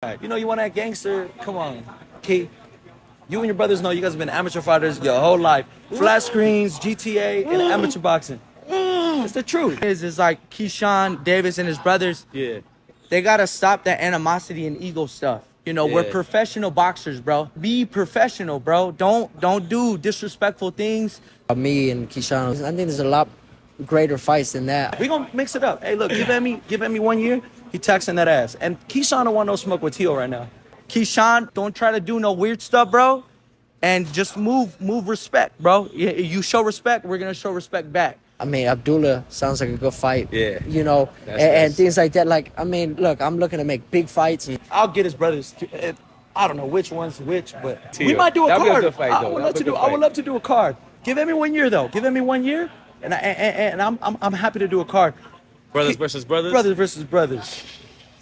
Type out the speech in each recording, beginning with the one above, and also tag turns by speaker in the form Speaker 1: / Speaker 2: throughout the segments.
Speaker 1: You know, you want that gangster? Come on, Key. You and your brothers know you guys have been amateur fighters your whole life. Flat screens, GTA, and amateur boxing. It's the truth.
Speaker 2: It's like Keyshawn Davis and his brothers.
Speaker 1: Yeah.
Speaker 2: They gotta stop that animosity and ego stuff. You know, we're professional boxers, bro. Be professional, bro. Don't do disrespectful things.
Speaker 3: Me and Keyshawn, I think there's a lot greater fights than that.
Speaker 1: We gonna mix it up. Hey, look, give Emmy 1 year. He taxing that ass. And Keyshawn don't want no smoke with Tio right now.
Speaker 2: Keyshawn, don't try to do no weird stuff, bro. And just move respect, bro. You show respect, we're gonna show respect back.
Speaker 3: I mean, Abdullah sounds like a good fight.
Speaker 1: Yeah.
Speaker 3: You know, and things like that. Like, I mean, look, I'm looking to make big fights.
Speaker 1: I'll get his brothers. I don't know which one's which, but
Speaker 4: Tio.
Speaker 1: we might do a
Speaker 4: That'd be a
Speaker 1: card.
Speaker 4: good fight,
Speaker 1: I
Speaker 4: though.
Speaker 1: would
Speaker 4: That'd
Speaker 1: love
Speaker 4: be
Speaker 1: to
Speaker 4: a
Speaker 1: do.
Speaker 4: good
Speaker 1: I would love to do a card. Give Emmy 1 year though. Give Emmy 1 year, and I'm happy to do a card.
Speaker 4: Brothers versus brothers?
Speaker 1: Brothers versus brothers.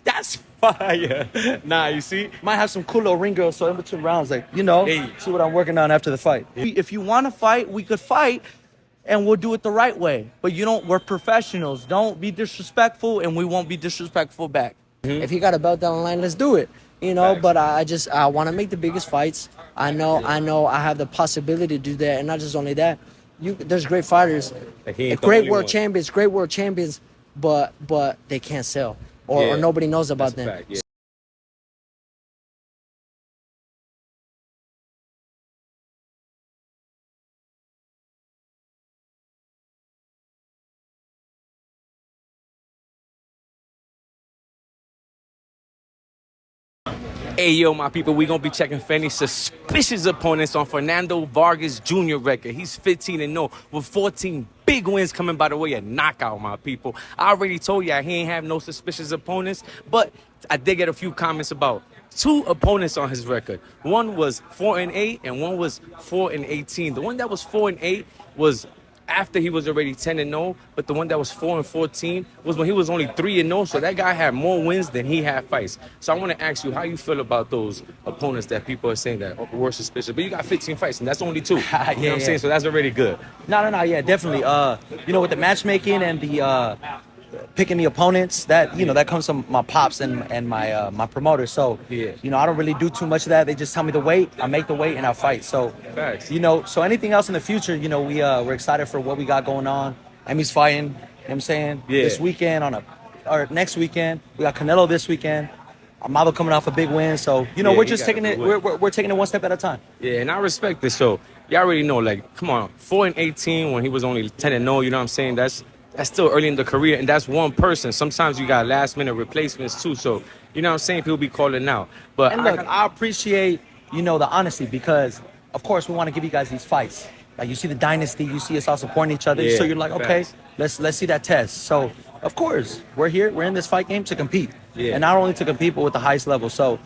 Speaker 4: That's fire. Nah, you see?
Speaker 1: Might have some cool little ring girls, so in between rounds, like, you know,
Speaker 4: Hey.
Speaker 1: see what I'm working on after the fight.
Speaker 2: If you want to fight, we could fight, and we'll do it the right way. But we're professionals. Don't be disrespectful, and we won't be disrespectful back.
Speaker 3: If he got a belt down the line, let's do it. You know,
Speaker 4: Facts.
Speaker 3: but I want to make the biggest fights. I know I have the possibility to do that, and not just only that. There's great fighters,
Speaker 4: Like, he ain't the
Speaker 3: great
Speaker 4: only
Speaker 3: world
Speaker 4: one.
Speaker 3: champions, but they can't sell, or
Speaker 4: Yeah.
Speaker 3: nobody knows about
Speaker 4: That's a
Speaker 3: them.
Speaker 4: fact, yeah. Hey, yo, my people, we going to be checking for any suspicious opponents on Fernando Vargas Jr. record. He's 15-0 with 14 big wins coming by the way of knockout, my people. I already told you he ain't have no suspicious opponents, but I did get a few comments about 2 opponents on his record. One was 4-8 and one was 4-18. The one that was 4-8 was after he was already 10-0, but the one that was 4-14 was when he was only 3-0. So that guy had more wins than he had fights. So I want to ask you how you feel about those opponents that people are saying that were suspicious. But you got 15 fights, and that's only 2. You know what I'm saying? So that's already good.
Speaker 1: No, yeah, definitely. You know, with the matchmaking and the picking the opponents, that that comes from my pops and my my promoter. So
Speaker 4: Yeah.
Speaker 1: I don't really do too much of that. They just tell me the weight, I make the weight, and I fight. So
Speaker 4: Facts.
Speaker 1: so anything else in the future, we're excited for what we got going on. Emmy's fighting, you know what I'm saying?
Speaker 4: Yeah.
Speaker 1: This weekend or next weekend. We got Canelo this weekend. Amado coming off a big win. So,
Speaker 4: Yeah,
Speaker 1: we're
Speaker 4: he
Speaker 1: just
Speaker 4: got a
Speaker 1: taking
Speaker 4: big
Speaker 1: it
Speaker 4: win.
Speaker 1: we're taking it one step at a time.
Speaker 4: Yeah, and I respect this. So y'all already know, like, come on, 4-18 when he was only 10-0, you know what I'm saying? That's still early in the career, and that's one person. Sometimes you got last-minute replacements, too. So, you know what I'm saying? People be calling out. But
Speaker 1: And look, I appreciate, the honesty, because, of course, we want to give you guys these fights. Like, you see the dynasty, you see us all supporting each other.
Speaker 4: Yeah,
Speaker 1: So you're like, okay,
Speaker 4: facts.
Speaker 1: let's see that test. So, of course, we're in this fight game to compete.
Speaker 4: Yeah.
Speaker 1: And not only to compete, but with the highest level. So,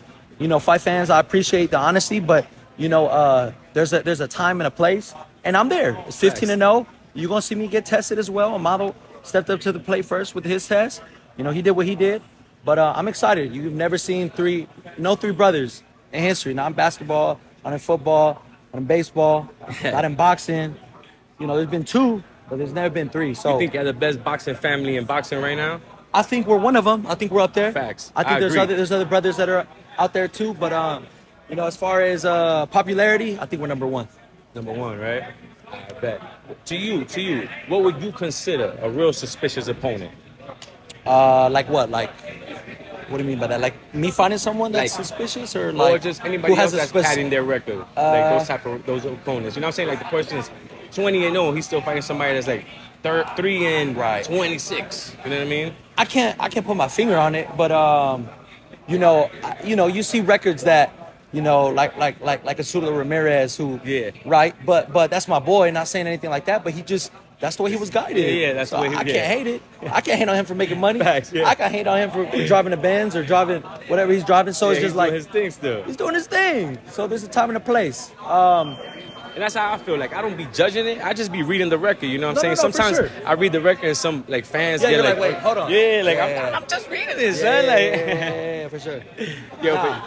Speaker 1: fight fans, I appreciate the honesty, but, there's a time and a place. And I'm there. It's 15-0. You're going to see me get tested as well. Amado stepped up to the plate first with his test. He did what he did. But I'm excited. You've never seen three brothers in history. Not in basketball, not in football, not in baseball, not in boxing. There's been 2, but there's never been 3. So
Speaker 4: you think you're the best boxing family in boxing right now?
Speaker 1: I think we're one of them. I think we're up there.
Speaker 4: Facts.
Speaker 1: I think
Speaker 4: I
Speaker 1: there's
Speaker 4: agree.
Speaker 1: other brothers that are out there too. But as far as popularity, I think we're number 1.
Speaker 4: Number 1, right? I bet. To you, what would you consider a real suspicious opponent?
Speaker 1: Like what? Like, what do you mean by that? Like me finding someone that's
Speaker 4: Like-
Speaker 1: suspicious, or
Speaker 4: Or
Speaker 1: like
Speaker 4: just anybody
Speaker 1: who has
Speaker 4: else
Speaker 1: a
Speaker 4: that's padding their record, like those opponents. You know what I'm saying? Like the person is 20-0, he's still fighting somebody that's like 3-26.
Speaker 1: Right.
Speaker 4: You know what I mean?
Speaker 1: I can't put my finger on it, but you see records that like a Sula Ramirez who right, but that's my boy. Not saying anything like that, but that's the way he was guided.
Speaker 4: Yeah, that's the way he-
Speaker 1: I can't hate it. I can't hate on him for making money.
Speaker 4: Facts, yeah.
Speaker 1: I can hate on him for driving a Benz or driving whatever he's driving. So
Speaker 4: Yeah,
Speaker 1: it's just
Speaker 4: he's
Speaker 1: like
Speaker 4: doing his thing still.
Speaker 1: he's doing his thing. So there's a time and a place.
Speaker 4: And that's how I feel. Like, I don't be judging it. I just be reading the record. You know what I'm saying?
Speaker 1: No, for
Speaker 4: Sometimes
Speaker 1: sure.
Speaker 4: I read the record and some like fans
Speaker 1: Yeah,
Speaker 4: get
Speaker 1: you're
Speaker 4: like,
Speaker 1: like, wait, hold on.
Speaker 4: Yeah, like
Speaker 1: Yeah.
Speaker 4: I'm just reading this,
Speaker 1: Yeah,
Speaker 4: son. Like,
Speaker 1: yeah, for sure.
Speaker 4: yo,
Speaker 1: Nah.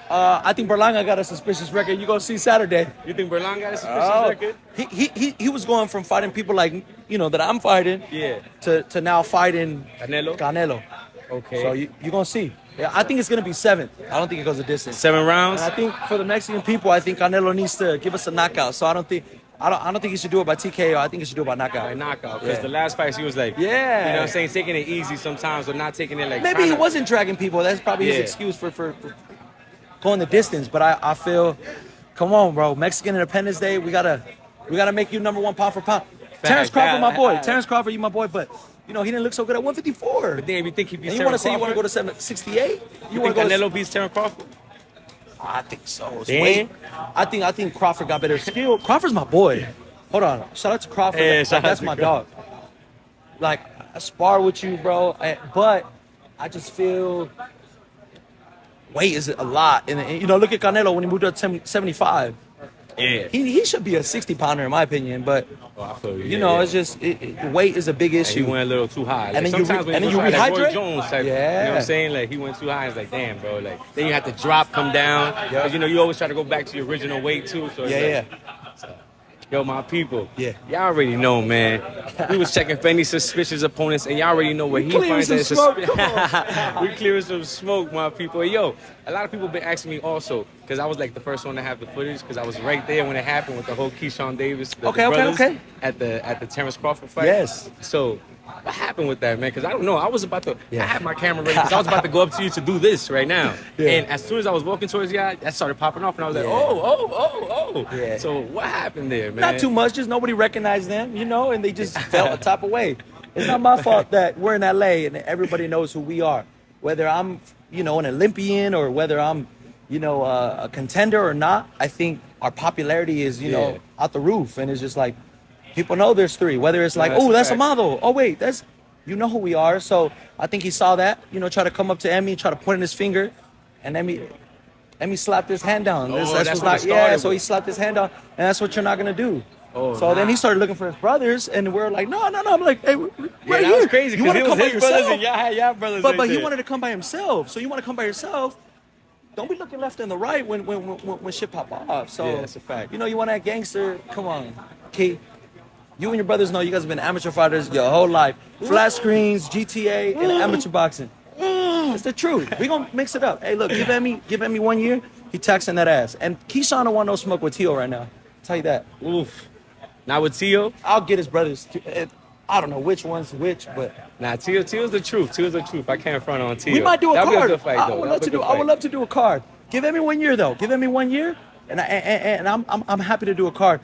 Speaker 1: I think Berlanga got a suspicious record. You gonna see Saturday.
Speaker 4: but you think Berlanga got a suspicious record?
Speaker 1: He was going from fighting people like that I'm fighting,
Speaker 4: Yeah.
Speaker 1: to now fighting
Speaker 4: Canelo?
Speaker 1: Canelo.
Speaker 4: Okay.
Speaker 1: So you gonna see. Yeah, I think it's gonna be 7. I don't think it goes a distance.
Speaker 4: 7 rounds.
Speaker 1: And I think for the Mexican people, I think Canelo needs to give us a knockout. So I don't think he should do it by TKO. I think he should do it by knockout.
Speaker 4: By knockout. Because
Speaker 1: Yeah.
Speaker 4: the last fight, he was like,
Speaker 1: Yeah.
Speaker 4: you know what I'm saying, taking it easy sometimes, or not taking it like.
Speaker 1: Maybe he
Speaker 4: trying to-
Speaker 1: wasn't dragging people. That's probably his
Speaker 4: Yeah.
Speaker 1: excuse for going the distance. But I feel, come on, bro. Mexican Independence Day, we gotta make you number 1 pound for pound. Terrence Crawford, my boy. Terrence Crawford, you my boy. But you know he didn't look so good at 154.
Speaker 4: But then if you think he beats
Speaker 1: And you want to
Speaker 4: Terrence
Speaker 1: say you want to go
Speaker 4: Crawford,
Speaker 1: to 68?
Speaker 4: you
Speaker 1: wanna
Speaker 4: think
Speaker 1: go to-
Speaker 4: Canelo beats Terrence Crawford?
Speaker 1: I think so. It's
Speaker 4: Damn.
Speaker 1: weight. I think Crawford got better skill. Crawford's my boy. Hold on. Shout out to Crawford.
Speaker 4: Yeah,
Speaker 1: Like,
Speaker 4: shout out
Speaker 1: that's
Speaker 4: to
Speaker 1: my
Speaker 4: Crawford.
Speaker 1: dog. Like I spar with you, bro. But I just feel weight is a lot. And you know, look at Canelo when he moved up to 75.
Speaker 4: Yeah.
Speaker 1: He should be a 60 pounder in my opinion. But
Speaker 4: Oh, I feel you.
Speaker 1: you know, it's just weight is a big
Speaker 4: He
Speaker 1: issue.
Speaker 4: went a little too high. Like,
Speaker 1: And then you
Speaker 4: sometimes
Speaker 1: re-
Speaker 4: when
Speaker 1: and
Speaker 4: you
Speaker 1: then
Speaker 4: go
Speaker 1: you
Speaker 4: try, like Roy
Speaker 1: rehydrate?
Speaker 4: Jones type, you know
Speaker 1: Yeah.
Speaker 4: what I'm saying? Like he went too high. It's like, damn, bro. Like then you have to drop, come down.
Speaker 1: Yeah.
Speaker 4: 'Cause, you know, you always try to go back to your original weight too. So it's
Speaker 1: Yeah,
Speaker 4: like, Yo, my people.
Speaker 1: Yeah.
Speaker 4: Y'all already know, man. We was checking for any suspicious opponents, and y'all already know where he
Speaker 1: clearing
Speaker 4: finds
Speaker 1: some
Speaker 4: that
Speaker 1: smoke, come
Speaker 4: we clearing some smoke, my people. Yo, a lot of people been asking me also, because I was like the first one to have the footage, because I was right there when it happened with the whole Keyshawn Davis
Speaker 1: Okay,
Speaker 4: brothers
Speaker 1: okay.
Speaker 4: at the Terrence Crawford fight.
Speaker 1: Yes.
Speaker 4: So what happened with that, man? Because I don't know. I was about to.
Speaker 1: Yeah.
Speaker 4: I had my camera ready because I was about to go up to you to do this right now.
Speaker 1: Yeah.
Speaker 4: And as soon as I was walking towards you, that started popping off, and I was like,
Speaker 1: Yeah.
Speaker 4: oh.
Speaker 1: Yeah.
Speaker 4: So what happened there, man?
Speaker 1: Not too much, just nobody recognized them, you know, and they just felt a type of way. It's not my fault that we're in LA and everybody knows who we are. Whether I'm, you know, an Olympian or whether I'm, you know, a contender or not, I think our popularity is, you know, out the roof. And it's just like, people know there's 3. Whether it's like,
Speaker 4: that's
Speaker 1: oh,
Speaker 4: a
Speaker 1: that's a
Speaker 4: fact.
Speaker 1: model. Oh, wait, that's, you know who we are. So I think he saw that, you know, try to come up to Emmy, try to point in his finger. And Emmy slapped his hand down.
Speaker 4: Oh,
Speaker 1: That's
Speaker 4: that's
Speaker 1: what's
Speaker 4: what
Speaker 1: not,
Speaker 4: it
Speaker 1: yeah,
Speaker 4: started
Speaker 1: so he
Speaker 4: with.
Speaker 1: slapped his hand down. And that's what you're not going to do.
Speaker 4: Oh,
Speaker 1: so then
Speaker 4: nah.
Speaker 1: he started looking for his brothers, and we're like, no. I'm like, hey, right
Speaker 4: Yeah, that
Speaker 1: here.
Speaker 4: was crazy
Speaker 1: You
Speaker 4: because
Speaker 1: want
Speaker 4: it
Speaker 1: to
Speaker 4: was
Speaker 1: come by
Speaker 4: his brothers
Speaker 1: yourself?
Speaker 4: and y'all brothers.
Speaker 1: But
Speaker 4: right
Speaker 1: he
Speaker 4: there.
Speaker 1: wanted to come by himself. So you want to come by yourself? Don't be looking left and the right when shit pop off. So
Speaker 4: Yeah, that's a fact.
Speaker 1: You know, you want that gangster? Come on, Key. You and your brothers know you guys have been amateur fighters your whole life. Flat screens, GTA, and amateur boxing. It's the truth. We gonna mix it up. Hey, look, give Emmy 1 year. He taxing that ass. And Keyshawn don't want no smoke with Tio right now. I'll tell you that.
Speaker 4: Oof. Now with Tio,
Speaker 1: I'll get his brothers. I don't know which one's which, but
Speaker 4: Tio's the truth. Tio's the truth. I can't front on Tio.
Speaker 1: we might do a
Speaker 4: That'll
Speaker 1: card.
Speaker 4: Be a good fight,
Speaker 1: I
Speaker 4: though.
Speaker 1: would
Speaker 4: That'll
Speaker 1: love
Speaker 4: be
Speaker 1: to
Speaker 4: a
Speaker 1: do.
Speaker 4: good
Speaker 1: I would
Speaker 4: fight.
Speaker 1: love to do a card. Give Emmy 1 year though. Give Emmy 1 year, and I'm happy to do a card.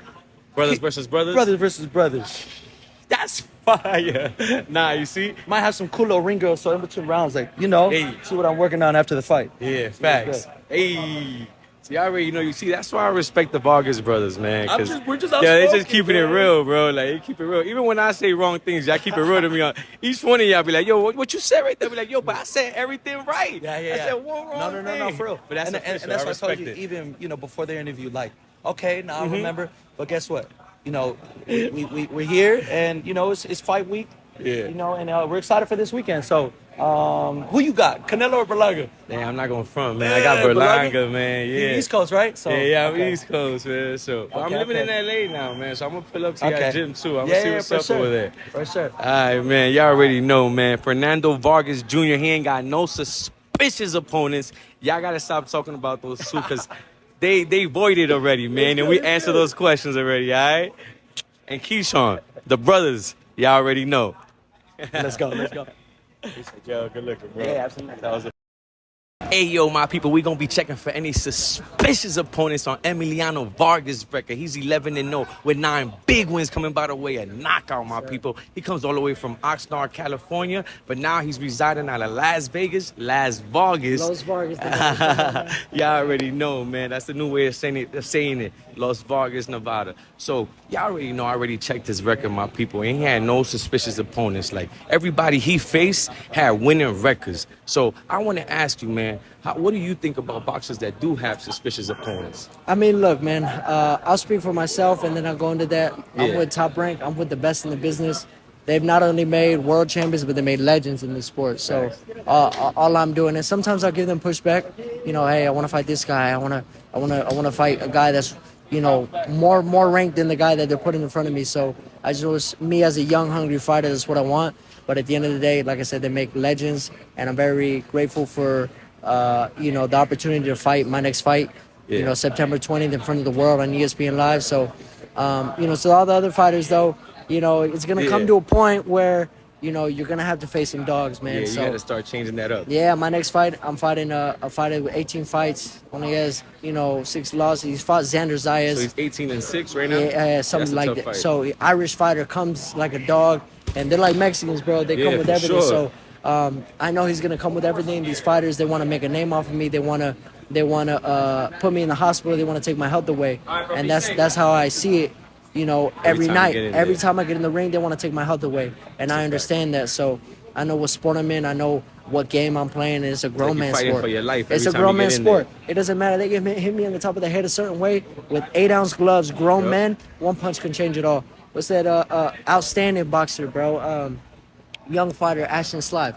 Speaker 4: Brothers versus brothers.
Speaker 1: Brothers versus brothers.
Speaker 4: That's fire. Nah, you see?
Speaker 1: Might have some cool little ring girls, so in between rounds, like you know,
Speaker 4: Hey.
Speaker 1: see what I'm working on after the fight.
Speaker 4: Yeah, facts. Hey. See, I already know. You see, that's why I respect the Vargas brothers, man. 'cause-
Speaker 1: we're just
Speaker 4: yeah, they just
Speaker 1: outspoken,
Speaker 4: keeping it
Speaker 1: man.
Speaker 4: real, bro. Like, they keep it real. Even when I say wrong things, y'all keep it real to me. Each one of y'all be like, yo, what you said right there? Be like, yo, but I said everything right.
Speaker 1: Yeah.
Speaker 4: I said one wrong
Speaker 1: No,
Speaker 4: thing.
Speaker 1: for real.
Speaker 4: But that's
Speaker 1: and
Speaker 4: official.
Speaker 1: that's
Speaker 4: I
Speaker 1: why I told
Speaker 4: respect
Speaker 1: you,
Speaker 4: it.
Speaker 1: even you know, before their interview, like, okay, now I remember. But guess what? You know, we're here, and you know, it's fight week.
Speaker 4: Yeah.
Speaker 1: You know, and we're excited for this weekend. So, who you got, Canelo or Berlanga?
Speaker 4: Damn, I'm not going to front, man. I got
Speaker 1: Yeah, Berlanga.
Speaker 4: Berlanga, man.
Speaker 1: You
Speaker 4: Yeah.
Speaker 1: East Coast, right? So,
Speaker 4: Yeah, I'm
Speaker 1: okay.
Speaker 4: East Coast, man. So but I'm
Speaker 1: Okay,
Speaker 4: living
Speaker 1: okay.
Speaker 4: in LA now, man. So I'm gonna pull up to your
Speaker 1: Okay.
Speaker 4: gym too. I'm
Speaker 1: Yeah,
Speaker 4: gonna see what's
Speaker 1: for
Speaker 4: up
Speaker 1: sure.
Speaker 4: over there.
Speaker 1: For sure.
Speaker 4: All right, man. Y'all already know, man. Fernando Vargas Jr. He ain't got no suspicious opponents. Y'all gotta stop talking about those two because they voided already, man. And we answered those questions already. All right. And Keyshawn, the brothers, y'all already know.
Speaker 1: Let's go.
Speaker 4: Yo, good looking, bro.
Speaker 1: Yeah, absolutely.
Speaker 4: That was a Hey, yo, my people, we going to be checking for any suspicious opponents on Emiliano Vargas' record. He's 11-0 with 9 big wins coming by the way of knockout, my people. He comes all the way from Oxnard, California, but now he's residing out of Las Vegas, Las Vargas.
Speaker 3: Los Vargas.
Speaker 4: Y'all already know, man. That's the new way of saying it. Las Vegas, Nevada. So y'all already know. I already checked his record, my people. And he had no suspicious opponents. Like everybody he faced had winning records. So I want to ask you, man, what do you think about boxers that do have suspicious opponents?
Speaker 3: I mean, look, man, I'll speak for myself, and then I'll go into that. I'm
Speaker 4: Yeah.
Speaker 3: with Top Rank. I'm with the best in the business. They've not only made world champions, but they made legends in the sport. So all I'm doing is sometimes I'll give them pushback. You know, hey, I want to fight this guy. I want to fight a guy that's, you know, more ranked than the guy that they're putting in front of me. So I just, me as a young, hungry fighter, that's what I want. But at the end of the day, like I said, they make legends, and I'm very grateful for the opportunity to fight my next fight, September 20th in front of the world on ESPN Live. So, so all the other fighters, though, it's going to come to a point where, you're going to have to face some dogs, man.
Speaker 4: Yeah, you
Speaker 3: so,
Speaker 4: got to start changing that up.
Speaker 3: Yeah, my next fight, I'm fighting a fighter with 18 fights. Only has, 6 losses. He's fought Xander Zayas.
Speaker 4: So he's 18-6 right now?
Speaker 3: Yeah, something like that.
Speaker 4: Fight.
Speaker 3: So Irish fighter comes like a dog, and they're like Mexicans, bro. They come with everything.
Speaker 4: Sure.
Speaker 3: So I know he's gonna come with everything. These fighters, they want to make a name off of me. They want to put me in the hospital. They want to take my health away, and that's how I see it. Every night, every time I get in the ring, they want to take my health away, and I understand that. So I know what sport I'm in. I know what game I'm playing. And it's a grown man sport.
Speaker 4: For your life
Speaker 3: it's a grown man sport. It doesn't matter. They can hit me on the top of the head a certain way with 8-ounce gloves. Grown men, one punch can change it all. What's that? Outstanding boxer, bro. Young fighter, Ashton Slive.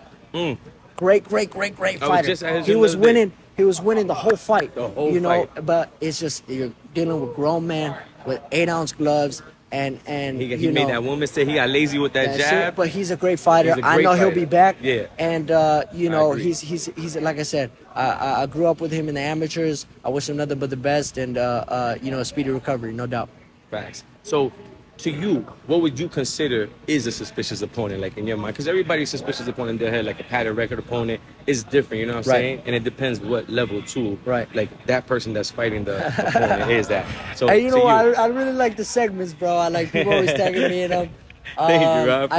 Speaker 3: Great fighter. He was winning. He was winning the whole fight.
Speaker 4: Fight.
Speaker 3: But it's just you're dealing with grown man with 8-ounce gloves. And
Speaker 4: he made that one mistake. He got lazy with that jab.
Speaker 3: But he's a great fighter. I know he'll be back.
Speaker 4: Yeah.
Speaker 3: And he's like I said, I grew up with him in the amateurs. I wish him nothing but the best, and a speedy recovery, no doubt.
Speaker 4: Facts. So, to you, what would you consider is a suspicious opponent, like in your mind? Because everybody's suspicious opponent in their head, like a pattern record opponent, is different. You know what I'm saying? And it depends what level too.
Speaker 3: Right.
Speaker 4: Like that person that's fighting the opponent is that. So,
Speaker 3: hey, I really like the segments, bro. I like people always tagging me in them.
Speaker 4: Thank you.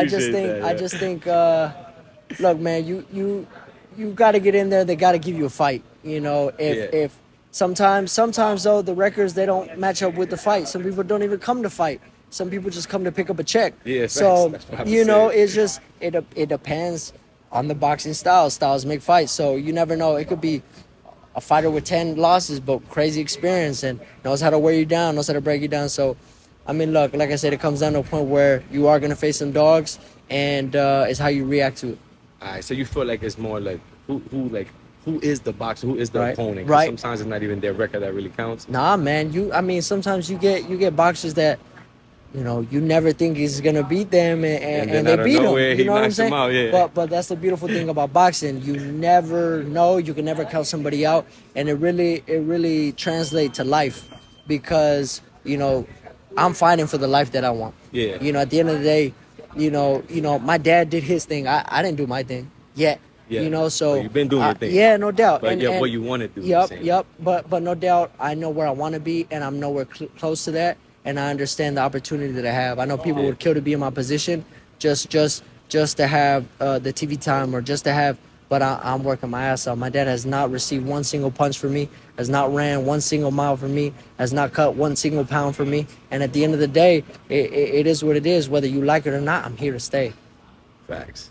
Speaker 4: I just
Speaker 3: think, look, man, you got to get in there. They got to give you a fight. If sometimes though the records they don't match up with the fight. Some people don't even come to fight. Some people just come to pick up a check.
Speaker 4: Yeah,
Speaker 3: so
Speaker 4: that's
Speaker 3: it's just it depends on the boxing style. Styles make fights, so you never know. It could be a fighter with 10 losses, but crazy experience and knows how to wear you down, knows how to break you down. So, I mean, look, like I said, it comes down to a point where you are gonna face some dogs, and it's how you react to it.
Speaker 4: All right, so you feel like it's more like who is the boxer, who is the opponent?
Speaker 3: Right.
Speaker 4: Sometimes it's not even their record that really counts.
Speaker 3: Nah, man. Sometimes you get boxers that you never think he's gonna beat them, and they beat him. You know what I'm saying?
Speaker 4: Out, yeah.
Speaker 3: But that's the beautiful thing about boxing. You never know. You can never count somebody out, and it really translates to life, because I'm fighting for the life that I want.
Speaker 4: Yeah.
Speaker 3: At the end of the day, my dad did his thing. I didn't do my thing yet.
Speaker 4: Yeah.
Speaker 3: So
Speaker 4: you've been doing your thing.
Speaker 3: Yeah, no doubt.
Speaker 4: But what you want to do.
Speaker 3: Yep. But no doubt, I know where I want to be, and I'm nowhere close to that. And I understand the opportunity that I have. I know people would kill to be in my position, just to have the TV time or just to have. But I'm working my ass off. My dad has not received one single punch from me, has not ran one single mile for me, has not cut one single pound for me. And at the end of the day, it is what it is. Whether you like it or not, I'm here to stay.
Speaker 4: Facts.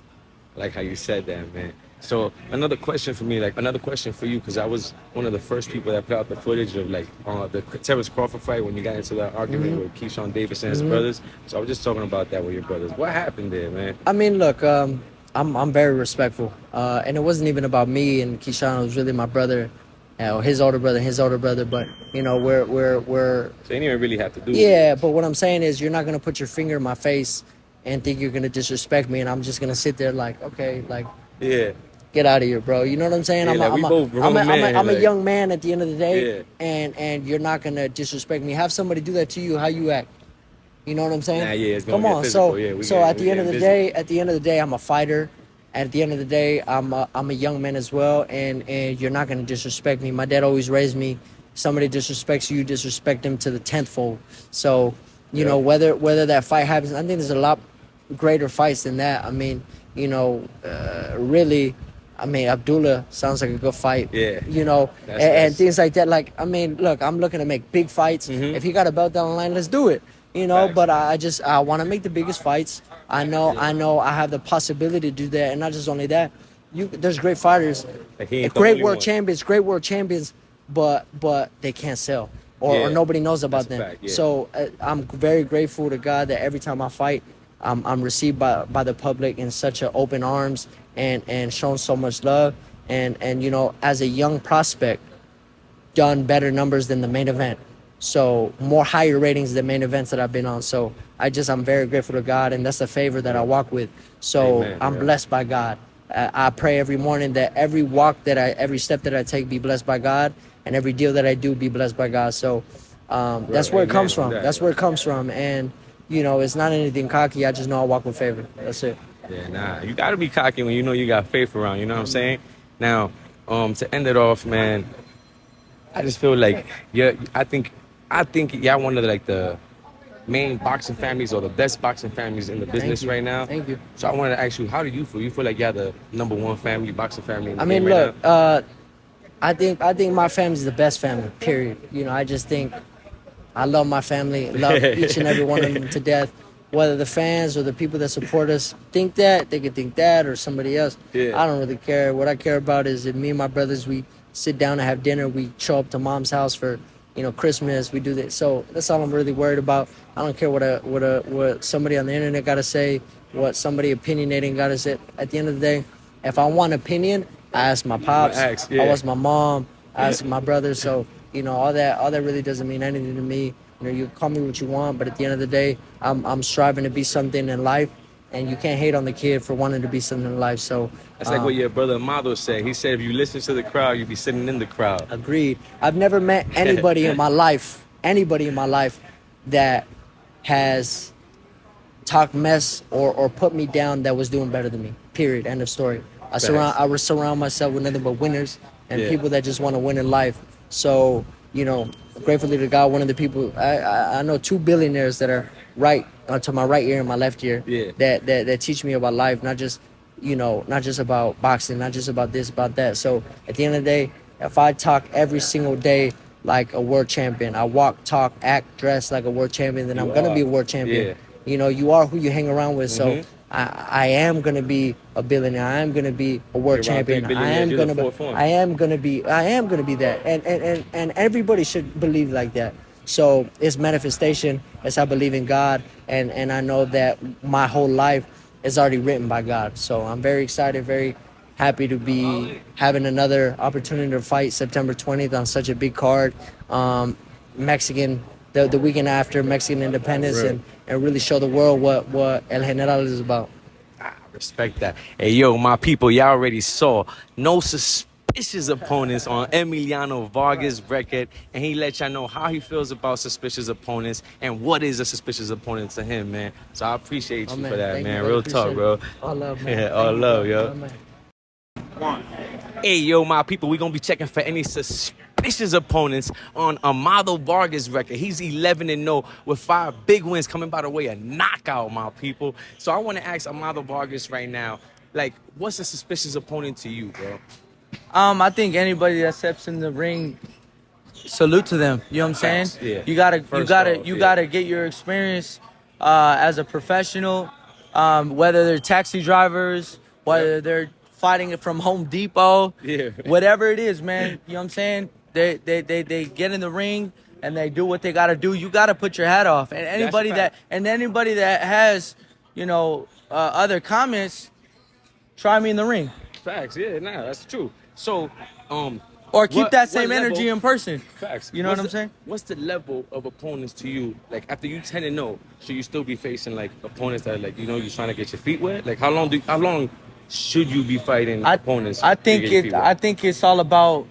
Speaker 4: I like how you said that, man. So another question for you, because I was one of the first people that put out the footage of the Terrence Crawford fight when you got into that argument with Keyshawn Davis and his brothers. So I was just talking about that with your brothers. What happened there, man?
Speaker 3: I mean, look, I'm very respectful, and it wasn't even about me and Keyshawn. It was really my brother, his older brother. But we're.
Speaker 4: So you didn't even really have to do it.
Speaker 3: Yeah, but what I'm saying is, you're not gonna put your finger in my face and think you're gonna disrespect me, and I'm just gonna sit there like, okay, like.
Speaker 4: Yeah.
Speaker 3: Get out of here, bro. You know what I'm saying?
Speaker 4: Yeah,
Speaker 3: I'm a young man at the end of the day, and you're not gonna disrespect me. Have somebody do that to you, how you act. You know what I'm saying?
Speaker 4: Nah, yeah, it's gonna
Speaker 3: Come on.
Speaker 4: Physical.
Speaker 3: So at the end of the day, I'm a fighter. At the end of the day, I'm a young man as well, and you're not gonna disrespect me. My dad always raised me. Somebody disrespects you, disrespect them to the 10th fold. So whether that fight happens, I think there's a lot greater fights than that. I mean, really. I mean, Abdullah sounds like a good fight.
Speaker 4: Yeah.
Speaker 3: And things like that. Like, I mean, look, I'm looking to make big fights. If he got a belt down the line, let's do it.
Speaker 4: Facts.
Speaker 3: But I want to make the biggest fights. I know I have the possibility to do that. And not just only that, there's great fighters, great world champions, but they can't sell or nobody knows about them.
Speaker 4: Fact, yeah.
Speaker 3: So I'm very grateful to God that every time I fight, I'm received by the public in such an open arms and shown so much love. And as a young prospect, done better numbers than the main event. So more higher ratings than main events that I've been on. So I'm very grateful to God, and that's a favor that I walk with. So
Speaker 4: Amen,
Speaker 3: I'm blessed by God. I pray every morning that every step that I take be blessed by God, and every deal that I do be blessed by God. So that's where it comes from. That's where it comes from. And, it's not anything cocky. I just know I walk with favor. That's it.
Speaker 4: Yeah, nah. You got to be cocky when you know you got faith around. You know what I'm saying? Now, to end it off, man, I just feel like, I think y'all one of the main boxing families or the best boxing families in the business right now.
Speaker 3: Thank you.
Speaker 4: So I wanted to ask you, how do you feel? You feel like y'all the number one family, boxing family in the
Speaker 3: I mean,
Speaker 4: game right
Speaker 3: look,
Speaker 4: now?
Speaker 3: I think my family is the best family, period. I just think I love my family, love each and every one of them to death. Whether the fans or the people that support us think that, they could think that, or somebody else.
Speaker 4: Yeah.
Speaker 3: I don't really care. What I care about is that me and my brothers, we sit down and have dinner. We show up to mom's house for, Christmas. We do that. So that's all I'm really worried about. I don't care what somebody on the internet got to say, what somebody opinionating got to say. At the end of the day, if I want opinion, I ask my pops. I ask my mom. I ask my brother. So, all that really doesn't mean anything to me. You call me what you want, but at the end of the day, I'm striving to be something in life, and you can't hate on the kid for wanting to be something in life. So
Speaker 4: that's like what your brother Amado said. He said if you listen to the crowd, you'll be sitting in the crowd.
Speaker 3: Agreed. I've never met anybody in my life that has talked mess or put me down that was doing better than me. Period. End of story. I surround myself with nothing but winners and people that just want to win in life. So, gratefully to God, one of the people I know 2 billionaires that are right to my right ear and my left ear that teach me about life, not just about boxing, not just about this, about that. So at the end of the day, if I talk every single day like a world champion, I walk, talk, act, dress like a world champion, then I'm gonna be a world champion. You are who you hang around with. So I am gonna be a billionaire. I am gonna be a world champion. I am gonna be that. And everybody should believe like that. So it's manifestation. As I believe in God, and I know that my whole life is already written by God. So I'm very excited, very happy to be having another opportunity to fight September 20th on such a big card. Mexican, the weekend after Mexican independence, and really show the world what El General is about.
Speaker 4: I respect that. Hey, yo, my people, y'all already saw no suspicious opponents on Emiliano Vargas' record, and he let y'all know how he feels about suspicious opponents and what is a suspicious opponent to him, man. So I appreciate you for that, man. Real talk, bro.
Speaker 3: All love, man.
Speaker 4: Yeah, all love, yo. Hey, yo, my people, we're going to be checking for any suspicious opponents on Amado Vargas' record. He's 11-0 with 5 big wins coming by the way of knockout, my people. So I want to ask Amado Vargas right now, what's a suspicious opponent to you, bro?
Speaker 2: I think anybody that steps in the ring, salute to them. You know what I'm saying?
Speaker 4: Yeah.
Speaker 2: You gotta get your experience as a professional, whether they're taxi drivers, whether they're fighting it from Home Depot, whatever it is, man. You know what I'm saying? They get in the ring and they do what they gotta do. You gotta put your hat off. And anybody that has, other comments, try me in the ring.
Speaker 4: Facts, yeah, nah, that's true. So,
Speaker 2: or keep that same energy in person.
Speaker 4: Facts.
Speaker 2: You know what I'm saying?
Speaker 4: What's the level of opponents to you? After you 10-0, should you still be facing opponents that you're trying to get your feet wet? How long should you be fighting opponents?
Speaker 2: I think it's all about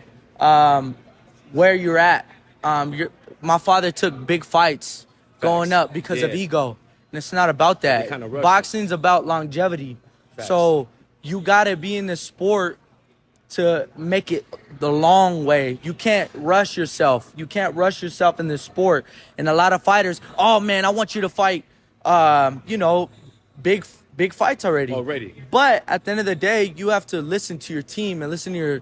Speaker 2: where you're at. My father took big fights growing up because of ego, and it's not about that. Boxing's about longevity.
Speaker 4: Facts.
Speaker 2: So you gotta be in the sport to make it the long way. You can't rush yourself. You can't rush yourself in this sport. And a lot of fighters, oh man, I want you to fight, big fights already. But at the end of the day, you have to listen to your team and listen to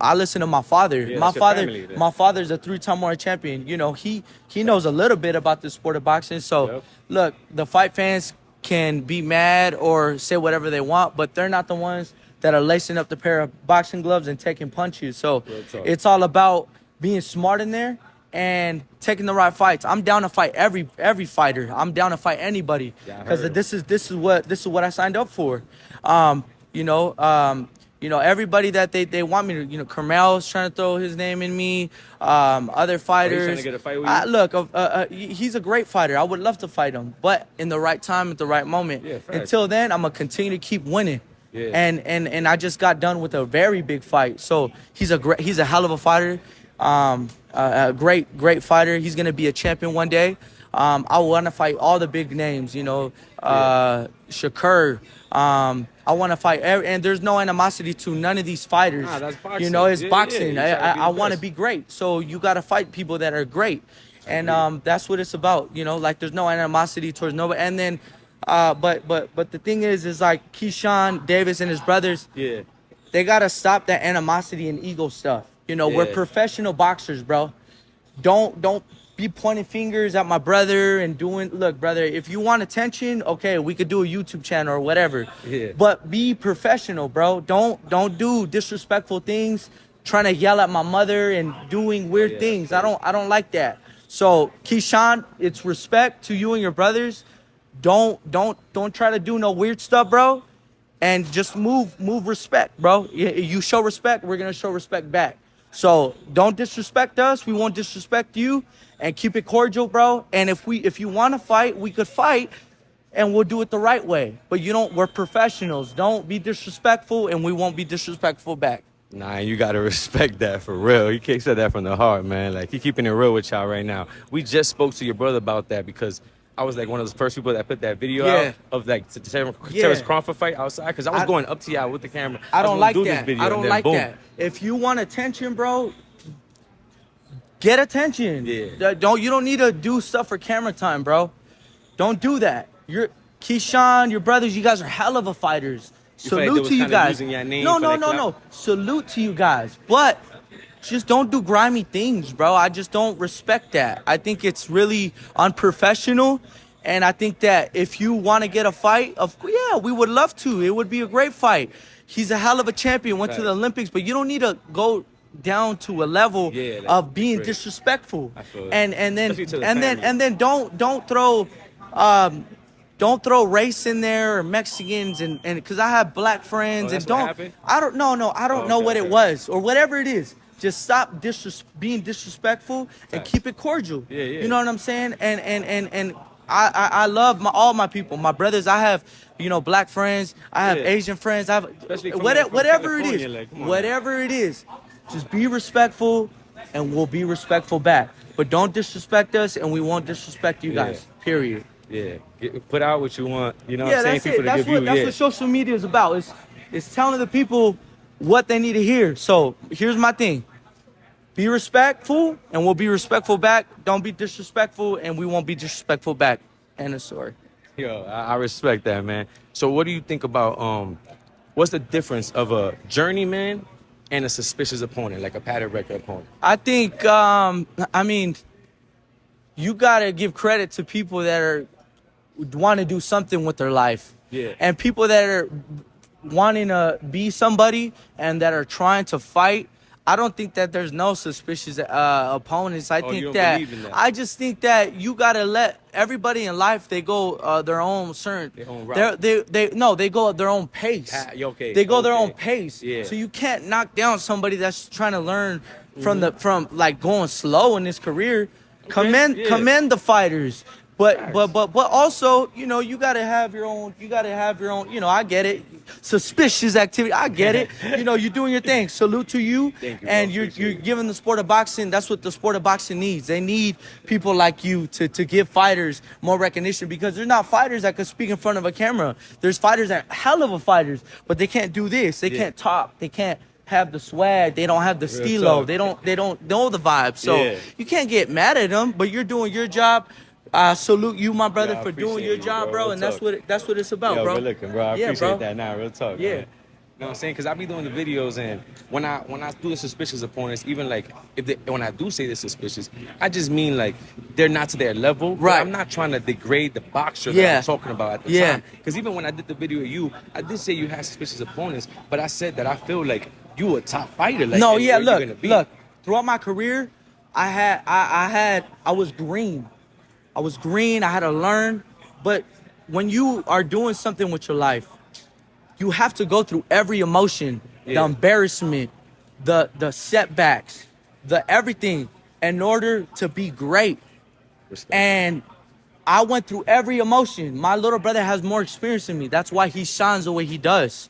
Speaker 2: I listen to my father.
Speaker 4: Yeah,
Speaker 2: my father's a 3-time world champion. He knows a little bit about the sport of boxing. So look, the fight fans can be mad or say whatever they want, but they're not the ones that are lacing up the pair of boxing gloves and taking punches. So it's all about being smart in there and taking the right fights. I'm down to fight every fighter. I'm down to fight anybody because this is what I signed up for. Everybody that they want me to. Carmel's trying to throw his name in me. Other fighters.
Speaker 4: He's trying to get a fight with you?
Speaker 2: He's a great fighter. I would love to fight him, but in the right time, at the right moment.
Speaker 4: Yeah,
Speaker 2: until then, I'm gonna continue to keep winning.
Speaker 4: Yeah.
Speaker 2: And I just got done with a very big fight. So he's a hell of a fighter, a great fighter. He's gonna be a champion one day. I want to fight all the big names, Shakur. I want to fight, and there's no animosity to none of these fighters.
Speaker 4: Nah, that's boxing.
Speaker 2: You know, it's
Speaker 4: Yeah,
Speaker 2: boxing.
Speaker 4: yeah.
Speaker 2: I want to be great. So you got to fight people that are great. And that's what it's about, like there's no animosity towards nobody. And then, but the thing is like Keyshawn Davis and his brothers,
Speaker 4: Yeah.
Speaker 2: they got to stop that animosity and ego stuff. We're professional boxers, bro. Don't be pointing fingers at my brother and look, brother, if you want attention, okay, we could do a YouTube channel or whatever.
Speaker 4: Yeah.
Speaker 2: But be professional, bro. Don't do disrespectful things, trying to yell at my mother and doing weird things. I don't like that. So, Keyshawn, it's respect to you and your brothers. Don't try to do no weird stuff, bro. And just move respect, bro. You show respect, we're gonna show respect back. So don't disrespect us. We won't disrespect you, and keep it cordial, bro. And if you want to fight, we could fight, and we'll do it the right way. But we're professionals. Don't be disrespectful, and we won't be disrespectful back.
Speaker 4: Nah, you gotta respect that for real. He can't say that from the heart, man. Like, he keeping it real with y'all right now. We just spoke to your brother about that because I was like one of those first people that put that video out of like Terrence Crawford fight outside because I was going up to y'all with the camera.
Speaker 2: I don't like that.
Speaker 4: Video,
Speaker 2: I don't like that. If you want attention, bro, get attention.
Speaker 4: Yeah.
Speaker 2: You don't need to do stuff for camera time, bro. Don't do that. Keyshawn, your brothers, you guys are hell of a fighters. Salute to you guys. No. Salute to you guys. But just don't do grimy things, bro. I just don't respect that. I think it's really unprofessional. And I think that if you want to get a fight, we would love to. It would be a great fight. He's a hell of a champion, went to the Olympics, but you don't need to go down to a level of being disrespectful. And then don't throw race in there or Mexicans and because I have black friends and I don't know what it was or whatever it is. Just stop being disrespectful and keep it cordial.
Speaker 4: Yeah.
Speaker 2: You know what I'm saying? And I love all my people, my brothers. I have black friends. I have Asian friends. I have whatever it is. Just be respectful, and we'll be respectful back. But don't disrespect us, and we won't disrespect you guys. Period.
Speaker 4: Yeah. Put out what you want. You know what I'm saying? People to give you.
Speaker 2: That's what social media is about. It's telling the people what they need to hear. So here's my thing. Be respectful, and we'll be respectful back. Don't be disrespectful, and we won't be disrespectful back. End of story.
Speaker 4: Yo, I respect that, man. So what do you think about what's the difference of a journeyman and a suspicious opponent, like a padded record opponent?
Speaker 2: I think, you got to give credit to people that want to do something with their life.
Speaker 4: Yeah.
Speaker 2: And people that are wanting to be somebody and that are trying to fight. I don't think that there's no suspicious opponents. I just think that you gotta let everybody in life. They go their own route. They go at their own pace. They go their own pace.
Speaker 4: Yeah.
Speaker 2: So you can't knock down somebody that's trying to learn from like going slow in his career. Commend the fighters. But also, you gotta have your own. I get it. Suspicious activity. I get it. You're doing your thing. Salute to you.
Speaker 4: Thank you,
Speaker 2: and you're giving the sport of boxing. That's what the sport of boxing needs. They need people like you to give fighters more recognition because there's not fighters that could speak in front of a camera. There's fighters that are hell of a fighters, but they can't do this. They can't talk. They can't have the swag. They don't have the stilo. They don't know the vibe. So you can't get mad at them. But you're doing your job. Salute you, my brother, for doing your job, bro. And that's what it's about, bro.
Speaker 4: Good looking, bro. I appreciate that. Now, real talk.
Speaker 2: Yeah.
Speaker 4: Man. You know what I'm saying? Because I be doing the videos, and when I do the suspicious opponents, even like when I do say they're suspicious, I just mean like they're not to their level.
Speaker 2: Right.
Speaker 4: I'm not trying to degrade the boxer that I'm talking about at the time. Because even when I did the video of you, I did say you had suspicious opponents, but I said that I feel like you a top fighter. Like,
Speaker 2: look. Throughout my career, I was green. I was green. I had to learn. But when you are doing something with your life, you have to go through every emotion, the embarrassment, the setbacks, the everything in order to be great.
Speaker 4: Respect.
Speaker 2: And I went through every emotion. My little brother has more experience than me. That's why he shines the way he does.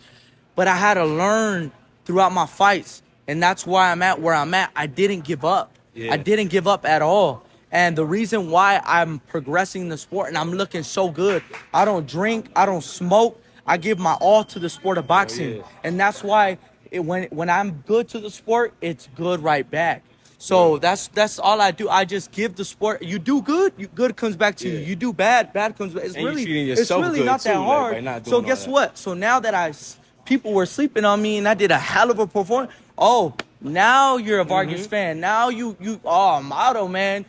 Speaker 2: but I had to learn throughout my fights, and that's why I'm at where I'm at. I didn't give up.
Speaker 4: Yeah.
Speaker 2: I didn't give up at all. And the reason why I'm progressing the sport and I'm looking so good, I don't drink, I don't smoke, I give my all to the sport of boxing.
Speaker 4: yeah.
Speaker 2: And that's why when I'm good to the sport, it's good right back. So that's all I do. I just give the sport. You do good, good comes back to you. You do bad, bad comes back. It's
Speaker 4: And you
Speaker 2: really,
Speaker 4: treating
Speaker 2: it's
Speaker 4: yourself
Speaker 2: really
Speaker 4: good
Speaker 2: not that
Speaker 4: too, like,
Speaker 2: hard.
Speaker 4: by not
Speaker 2: So
Speaker 4: doing all
Speaker 2: guess
Speaker 4: that.
Speaker 2: what? So now that people were sleeping on me and I did a hell of a performance. Oh, now you're a Vargas fan. Now I'm Otto, man.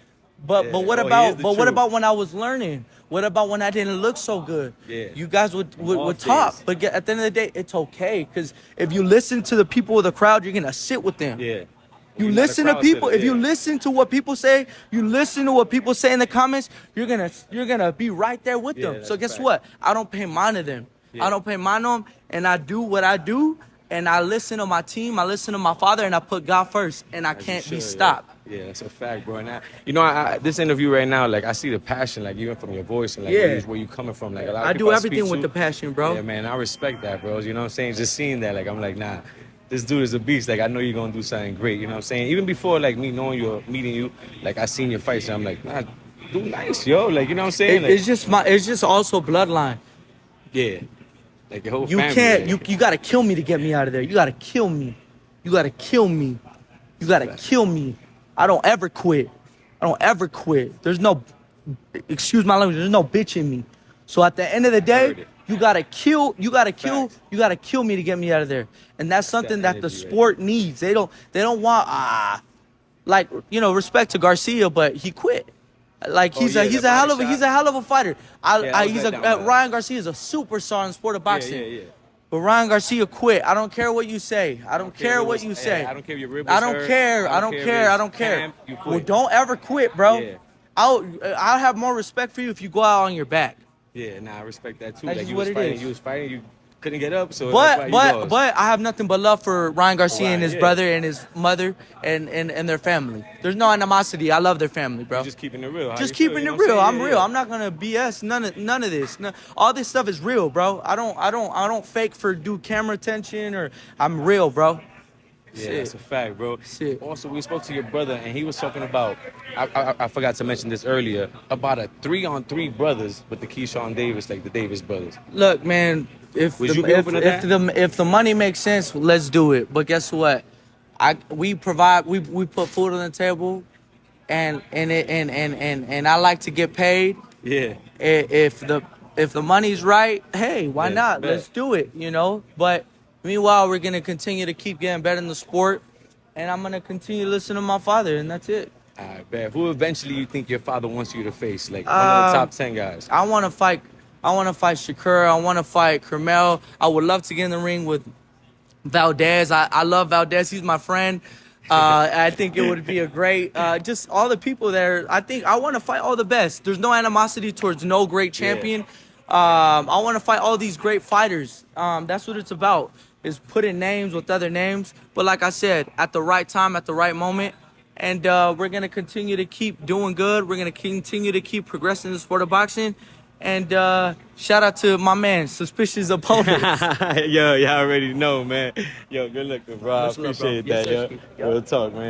Speaker 2: But what
Speaker 4: Oh, he
Speaker 2: about
Speaker 4: is the
Speaker 2: what
Speaker 4: truth.
Speaker 2: about when I was learning? What about when I didn't look so good?
Speaker 4: Yeah.
Speaker 2: You guys would
Speaker 4: Off
Speaker 2: talk,
Speaker 4: days.
Speaker 2: but at the end of the day, it's okay. Because if you listen to the people of the crowd, you're gonna sit with them.
Speaker 4: Yeah.
Speaker 2: You
Speaker 4: You're not a
Speaker 2: listen to
Speaker 4: crowd
Speaker 2: people.
Speaker 4: sitter,
Speaker 2: If you
Speaker 4: yeah.
Speaker 2: listen to what people say, you listen to what people say in the comments. You're gonna be right there with them.
Speaker 4: that's
Speaker 2: So
Speaker 4: a
Speaker 2: guess
Speaker 4: fact.
Speaker 2: what? I don't pay mind to them.
Speaker 4: Yeah.
Speaker 2: I don't pay mind to them, and I do what I do, and I listen to my team. I listen to my father, and I put God first, and I
Speaker 4: As you
Speaker 2: can't be
Speaker 4: should,
Speaker 2: stopped.
Speaker 4: Yeah, that's a fact, bro. And this interview right now, like I see the passion, like even from your voice and like
Speaker 2: Yeah.
Speaker 4: where you coming from. Like a lot of
Speaker 2: I
Speaker 4: people
Speaker 2: do
Speaker 4: speak
Speaker 2: everything with
Speaker 4: to-
Speaker 2: the passion, bro.
Speaker 4: Yeah, man, I respect that, bro. You know what I'm saying? Just seeing that, like I'm like, nah, this dude is a beast. Like I know you're gonna do something great. You know what I'm saying? Even before like me knowing you, or meeting you, like I seen your fights, and I'm like, nah, do nice, yo. Like you know what I'm saying? Like,
Speaker 2: It's just also bloodline.
Speaker 4: yeah, like your whole
Speaker 2: You
Speaker 4: family.
Speaker 2: can't.
Speaker 4: like-
Speaker 2: You gotta kill me to get me out of there. You gotta kill me. You gotta kill me. You gotta kill me. I don't ever quit. I don't ever quit. There's no, excuse my language. There's no bitch in me. So at the end of the day,
Speaker 4: Heard it.
Speaker 2: you gotta kill. You gotta kill.
Speaker 4: Facts.
Speaker 2: You gotta kill me to get me out of there. And that's something that the
Speaker 4: energy, right?
Speaker 2: sport needs. They don't want like respect to Garcia, but he quit. Like he's
Speaker 4: yeah,
Speaker 2: a
Speaker 4: that
Speaker 2: hell
Speaker 4: body
Speaker 2: of a
Speaker 4: shot.
Speaker 2: he's a hell of a fighter.
Speaker 4: Yeah, I was
Speaker 2: He's
Speaker 4: let
Speaker 2: a
Speaker 4: down by that.
Speaker 2: Ryan Garcia is a superstar in the sport of boxing.
Speaker 4: yeah.
Speaker 2: But Ryan Garcia quit. I don't care what you say. I don't care what you
Speaker 4: Yeah,
Speaker 2: say.
Speaker 4: I don't care if your rib
Speaker 2: I
Speaker 4: was
Speaker 2: don't
Speaker 4: hurt.
Speaker 2: care. I don't care. I
Speaker 4: if
Speaker 2: don't care.
Speaker 4: Cam, you quit.
Speaker 2: Well, don't ever quit, bro.
Speaker 4: Yeah.
Speaker 2: I'll have more respect for you if you go out on your back.
Speaker 4: Yeah, nah, I respect that too.
Speaker 2: That's
Speaker 4: Like
Speaker 2: just
Speaker 4: you
Speaker 2: what
Speaker 4: was
Speaker 2: it
Speaker 4: fighting,
Speaker 2: is.
Speaker 4: you was fighting, you couldn't get up, so that's why
Speaker 2: But
Speaker 4: you lost.
Speaker 2: but I have nothing but love for Ryan Garcia and his
Speaker 4: yeah.
Speaker 2: brother and his mother and their family. There's no animosity. I love their family, bro.
Speaker 4: You're just keeping it real. How
Speaker 2: Just
Speaker 4: you feel,
Speaker 2: keeping
Speaker 4: you
Speaker 2: it
Speaker 4: know what
Speaker 2: real. I'm
Speaker 4: saying?
Speaker 2: real.
Speaker 4: Yeah,
Speaker 2: I'm not gonna BS none of this. All this stuff is real, bro. I don't fake for do camera attention or I'm real, bro.
Speaker 4: Yeah,
Speaker 2: Shit.
Speaker 4: that's a fact, bro.
Speaker 2: Shit.
Speaker 4: Also, we spoke to your brother, and he was talking about. I forgot to mention this earlier about a 3-on-3 brothers with the Keyshawn Davis, like the Davis brothers.
Speaker 2: Look, man. If
Speaker 4: Would
Speaker 2: the,
Speaker 4: you be open to
Speaker 2: if
Speaker 4: that?
Speaker 2: the if the money makes sense, let's do it. But guess what? We put food on the table, and I like to get paid.
Speaker 4: Yeah.
Speaker 2: If the money's right, hey, why
Speaker 4: Yeah,
Speaker 2: not?
Speaker 4: bet.
Speaker 2: Let's do it, But meanwhile, we're gonna continue to keep getting better in the sport, and I'm gonna continue to listen to my father, and that's it.
Speaker 4: I bet. Who eventually you think your father wants you to face? Like one of the top 10 guys.
Speaker 2: I want to fight Shakur. I want to fight Kermel. I would love to get in the ring with Valdez. I love Valdez. He's my friend. I think it would be a great, just all the people there. I want to fight all the best. There's no animosity towards no great champion. I want to fight all these great fighters. That's what it's about, is putting names with other names. But like I said, at the right time, at the right moment. And we're going to continue to keep doing good. We're going to continue to keep progressing in the sport of boxing. And shout out to my man, Suspicious Opponent.
Speaker 4: Yo, y'all already know, man. Yo, good looking, bro. I
Speaker 2: Much love, bro.
Speaker 4: appreciate
Speaker 2: Yes,
Speaker 4: that,
Speaker 2: sir.
Speaker 4: yo. Real talk, man.